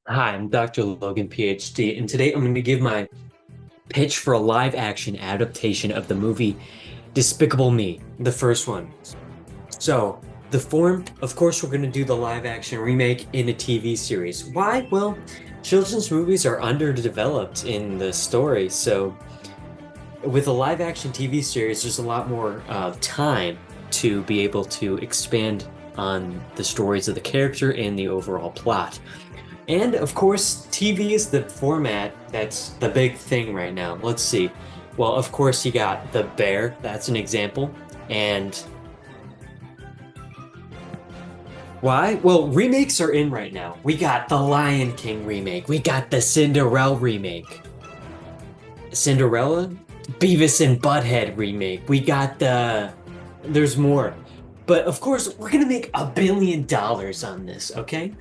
Hi, I'm Dr. Logan, PhD, and today I'm going to give my pitch for a live action adaptation of the movie Despicable Me, the first one. So, the form, of course, we're going to do the live action remake in a TV series. Why? Well, children's movies are underdeveloped in the story, so with a live action TV series, there's a lot more time to be able to expand on the stories of the character and the overall plot. And of course, TV is the format that's the big thing right now. Let's see. Well, of course, you got The Bear, that's an example. And why? Well, remakes are in right now. We got the Lion King remake, we got the Cinderella remake. Cinderella? Beavis and Butthead remake. We got there's more. But of course, we're gonna make $1 billion on this, okay?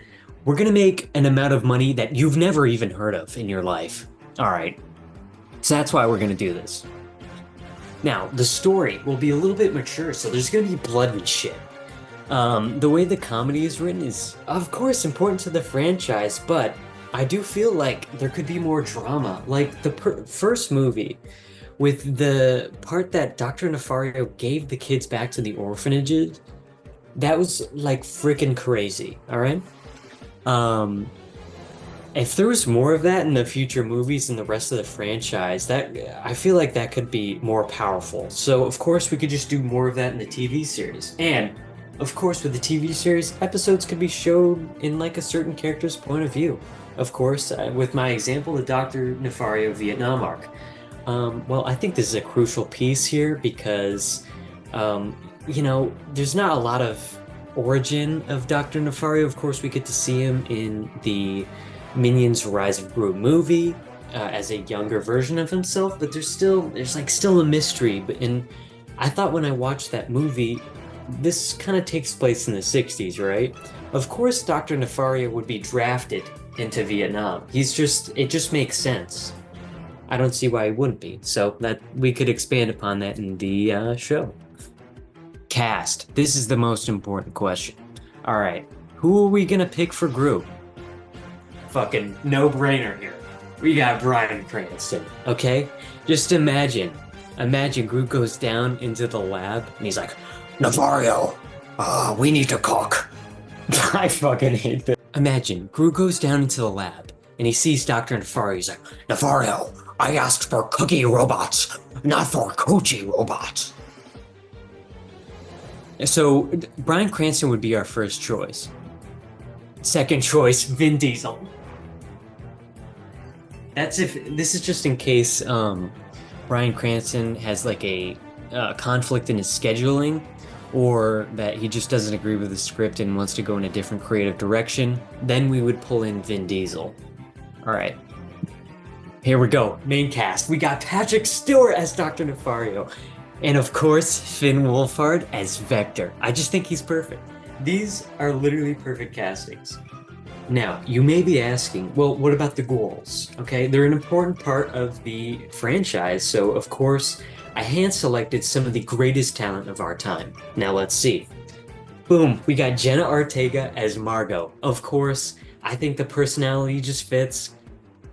We're gonna make an amount of money that you've never even heard of in your life. All right. So that's why we're gonna do this. Now, the story will be a little bit mature, so there's gonna be blood and shit. The way the comedy is written is, of course, important to the franchise, but I do feel like there could be more drama. Like the first movie, with the part that Dr. Nefario gave the kids back to the orphanages, that was like freaking crazy, all right? If there was more of that in the future movies and the rest of the franchise, that I feel like that could be more powerful. So of course we could just do more of that in the TV series. And of course with the TV series, episodes could be shown in like a certain character's point of view. Of course, with my example, the Dr. Nefario Vietnam arc. Well, I think this is a crucial piece here because, there's not a lot of origin of Dr. Nefario. Of course, we get to see him in the Minions Rise of Gru movie as a younger version of himself, but there's still a mystery. And I thought when I watched that movie, this kind of takes place in the 60s, right? Of course, Dr. Nefario would be drafted into Vietnam. It just makes sense. I don't see why he wouldn't be. So that we could expand upon that in the show. Cast. This is the most important question. All right, who are we gonna pick for Gru? Fucking no-brainer here. We got Bryan Cranston. Okay, just imagine Gru goes down into the lab and he's like, Nefario, we need to cook. I fucking hate that. Imagine Gru goes down into the lab and he sees Dr. Nefario. He's like, Nefario, I asked for cookie robots, not for coochie robots. So Bryan Cranston would be our first choice. Second choice, Vin Diesel. This is just in case Bryan Cranston has like a conflict in his scheduling, or that he just doesn't agree with the script and wants to go in a different creative direction. Then we would pull in Vin Diesel. All right. Here we go, main cast. We got Patrick Stewart as Dr. Nefario. And of course, Finn Wolfhard as Vector. I just think he's perfect. These are literally perfect castings. Now, you may be asking, well, what about the Ghouls? Okay, they're an important part of the franchise, so of course, I hand-selected some of the greatest talent of our time. Now let's see. Boom, we got Jenna Ortega as Margot. Of course, I think the personality just fits.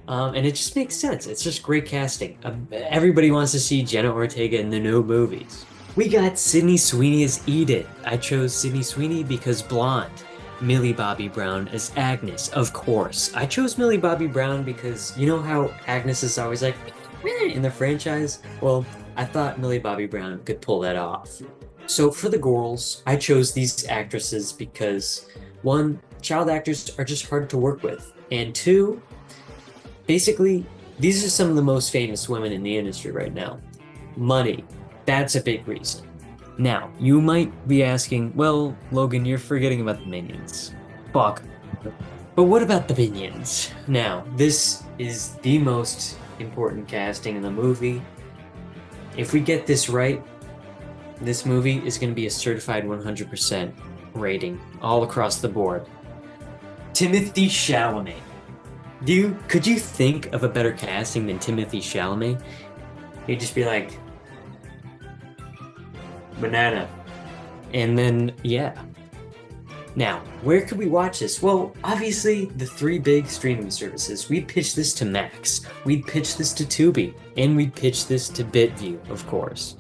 And it just makes sense. It's just great casting. Everybody wants to see Jenna Ortega in the new movies. We got Sydney Sweeney as Edith. I chose Sydney Sweeney because blonde. Millie Bobby Brown as Agnes, of course. I chose Millie Bobby Brown because you know how Agnes is always like in the franchise? Well, I thought Millie Bobby Brown could pull that off. So for the girls, I chose these actresses because one, child actors are just hard to work with, and two, basically, these are some of the most famous women in the industry right now. Money, that's a big reason. Now, you might be asking, well, Logan, you're forgetting about the Minions. Fuck. But what about the Minions? Now, this is the most important casting in the movie. If we get this right, this movie is going to be a certified 100% rating all across the board. Timothée Chalamet. Could you think of a better casting than Timothée Chalamet? He'd just be like, banana. And then, yeah. Now, where could we watch this? Well, obviously, the three big streaming services. We'd pitch this to Max, we'd pitch this to Tubi, and we'd pitch this to BitView, of course.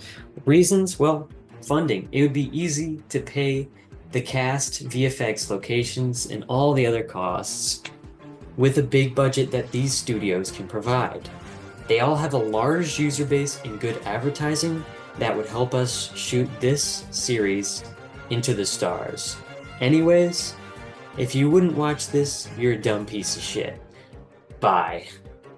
Reasons? Well, funding. It would be easy to pay the cast, VFX, locations, and all the other costs with a big budget that these studios can provide. They all have a large user base and good advertising that would help us shoot this series into the stars. Anyways, if you wouldn't watch this, you're a dumb piece of shit. Bye.